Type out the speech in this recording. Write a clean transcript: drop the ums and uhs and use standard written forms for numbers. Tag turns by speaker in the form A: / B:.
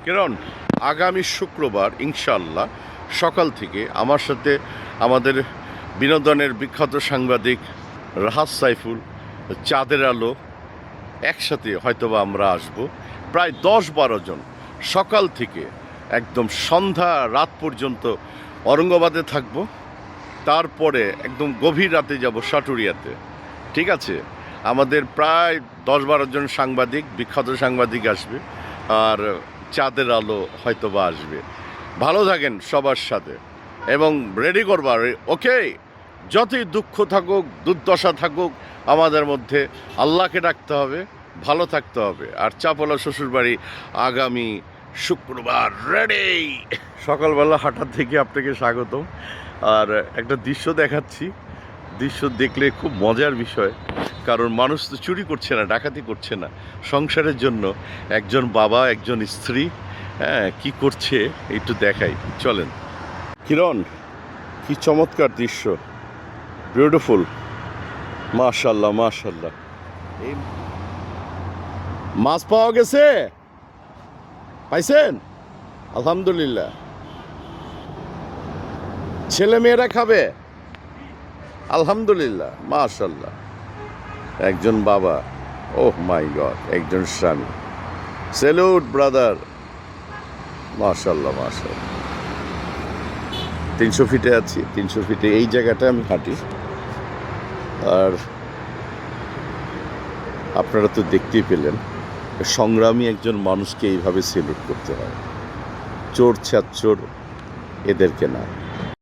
A: কিরণ, আগামী শুক্রবার ইনশাআল্লাহ সকাল থেকে আমার সাথে আমাদের বিনোদনের বিখ্যাত সাংবাদিক রাহাত সাইফুল, চাঁদের আলো একসাথে হয়তোবা আমরা আসব। প্রায় 10-12 জন সকাল থেকে একদম সন্ধ্যা রাত পর্যন্ত অরঙ্গাবাদে থাকব। তারপরে একদম গভীর রাতে যাব সাটুরিয়াতে। ঠিক আছে, আমাদের প্রায় 10-12 জন সাংবাদিক, বিখ্যাত সাংবাদিক আসবে, আর চাঁদের আলো হয়তোবা আসবে। ভালো থাকেন সবার সাথে এবং রেডি করবার। ওকে, যতই দুঃখ থাকুক, দুর্দশা থাকুক, আমাদের মধ্যে আল্লাহকে ডাকতে হবে, ভালো থাকতে হবে। আর চাপলা শ্বশুরবাড়ি আগামী শুক্রবার রেডি। সকালবেলা হাঁটার থেকে আপনাকে স্বাগতম। আর একটা দৃশ্য দেখাচ্ছি, দৃশ্য দেখলে খুব মজার বিষয়, কারণ মানুষ তো চুরি করছে না, ডাকাতি করছে না। সংসারের জন্য একজন বাবা, একজন স্ত্রী কি করছে একটু দেখাই, চলেন। কিরণ, কি চমৎকার দৃশ্য, বিউটিফুল, মাশাল্লাহ মাশাল্লাহ। এই মাছ পাওয়া গেছে, পাইছেন? আলহামদুলিল্লাহ। ছেলে মেয়েরা খাবে? আলহামদুলিল্লাহ, মাশাল্লাহ। একজন বাবা, ওহ মাই গড, একজন স্বামী। স্যালুট ব্রাদার, মাশাল্লাহ মাশাল্লাহ। 300 ফিটে আছি, 300 ফিটে এই জায়গাটা আমি হাঁটি। আর আপনারা তো দেখতেই পেলেন, সংগ্রামী একজন মানুষকে এইভাবে সেলুট করতে হয়, চোর ছ্যাঁচোর এদেরকে না।